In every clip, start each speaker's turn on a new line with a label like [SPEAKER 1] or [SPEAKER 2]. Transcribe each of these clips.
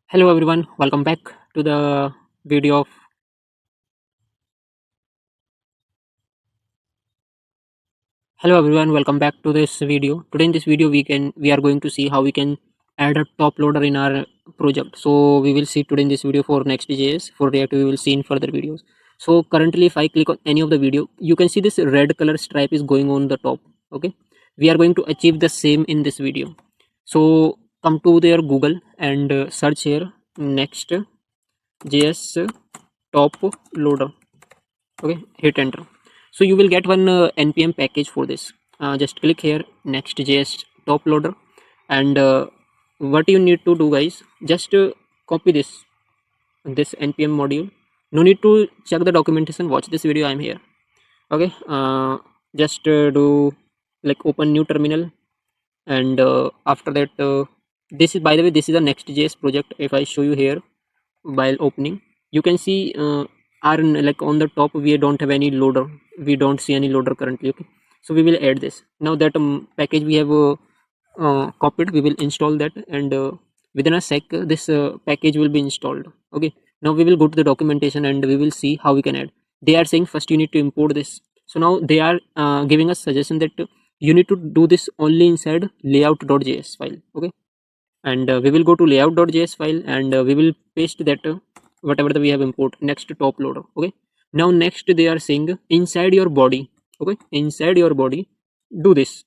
[SPEAKER 1] Hello everyone, welcome back to the video of Hello everyone, welcome back to this video. Today in this video we are going to see how we can add a top loader in our project. So we will see today in this video for Next.js. For React we will see in further videos. So currently if I click on any of the video, you can see this red color stripe is going on the top. Okay, we are going to achieve the same in this video. So come to their Google and search here Next.js top loader. Okay, hit enter. So you will get one npm package for this. Just click here Next.js top loader, and what you need to do, guys, just copy this npm module. No need to check the documentation, watch this video, I'm here. Okay, just do like open new terminal, and after that this is, by the way, this is a Next.js project. If I show you here while opening, you can see our, like, on the top we don't have any loader, we don't see any loader currently. Okay, so we will add this. Now that package we have copied, we will install that, and within a sec this package will be installed. Okay, now we will go to the documentation and we will see how we can add. They are saying first you need to import this. So now they are giving us suggestion that you need to do this only inside layout.js file. Okay, and we will go to layout.js file, and we will paste that whatever that we have import next top loader. Okay, now next they are saying inside your body. Okay, inside your body, do this.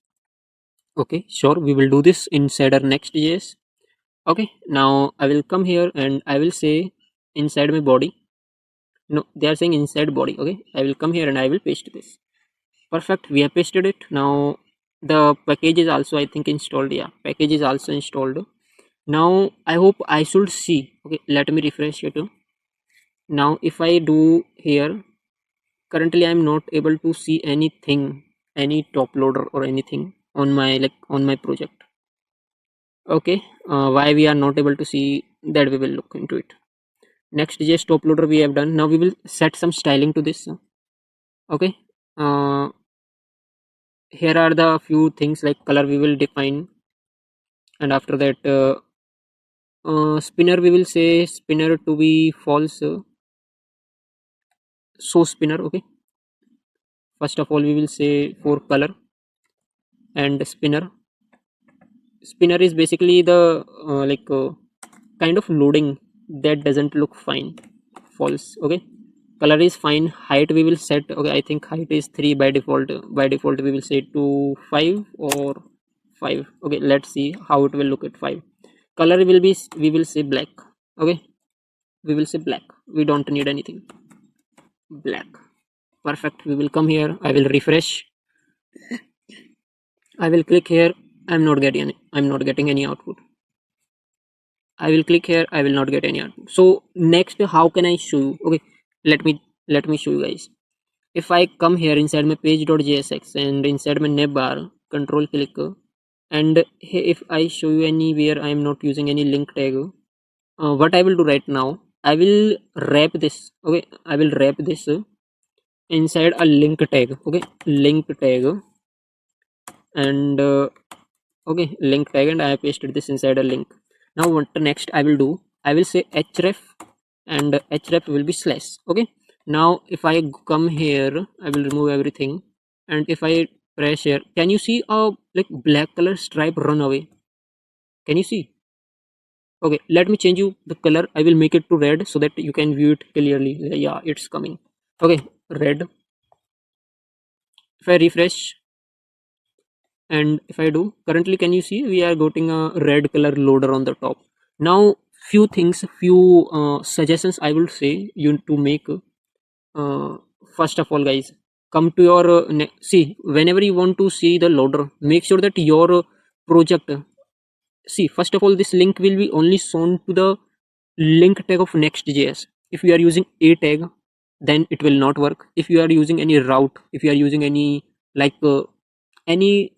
[SPEAKER 1] Okay, sure, we will do this inside our Next.js. Okay, now I will come here and I will say inside my body. No, they are saying inside body. Okay, I will come here and I will paste this. Perfect, we have pasted it. Now the package is also, I think, installed. Yeah, package is also installed. Now I hope I should see. Okay, let me refresh it. Now if I do here, currently I'm not able to see anything, any top loader or anything on my, like, on my project. Okay, why we are not able to see that, we will look into it. Next.js top loader we have done. Now we will set some styling to this. Okay, uh, here are the few things, like color we will define, and after that spinner, we will say spinner to be false. So spinner. Okay, first of all we will say for color, and spinner is basically the kind of loading that doesn't look fine, false. Okay, color is fine. Height we will set. Okay, I think height is 3 by default. By default we will say to 5 or 5. Okay, let's see how it will look at 5. Color will be, we will say black. Okay, we will say black, we don't need anything, black. Perfect, we will come here, I will refresh, I will click here. I'm not getting any output. I will click here, I will not get any output. So next, how can I show you? Okay, let me show you, guys. If I come here inside my page.jsx and inside my navbar, control click, and if I show you anywhere I am not using any link tag, what I will do right now, I will wrap this. Okay, I will wrap this inside a link tag. Okay, link tag, and okay, link tag, and I have pasted this inside a link. Now what next I will do, I will say href, and href will be slash. Okay, now if I come here, I will remove everything, and if I press here, can you see a, like, black color stripe run away? Can you see? Okay, let me change you the color, I will make it to red so that you can view it clearly. Yeah, it's coming. Okay, red. If I refresh and if I do, currently can you see we are getting a red color loader on the top. Now few things, few suggestions I will say you to make. First of all, guys, come to your see, whenever you want to see the loader, make sure that your project, see, first of all, this link will be only shown to the link tag of Next.js. If you are using a tag, then it will not work. If you are using any route, if you are using any, like, any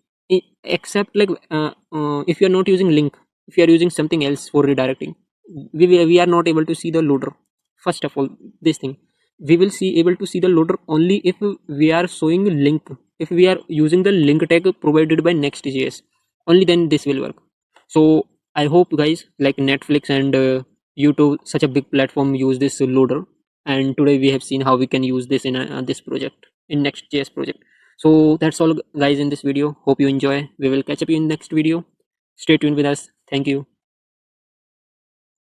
[SPEAKER 1] except, like, if you are not using link, if you are using something else for redirecting, we are not able to see the loader. First of all, this thing, we will see able to see the loader only if we are showing link, if we are using the link tag provided by Next.js, only then this will work. So I hope, guys, like Netflix and you to such a big platform use this loader. And today we have seen how we can use this in this project, in Next.js project. So that's all guys in this video. Hope you enjoy. We will catch up in next video. Stay tuned with us. Thank you.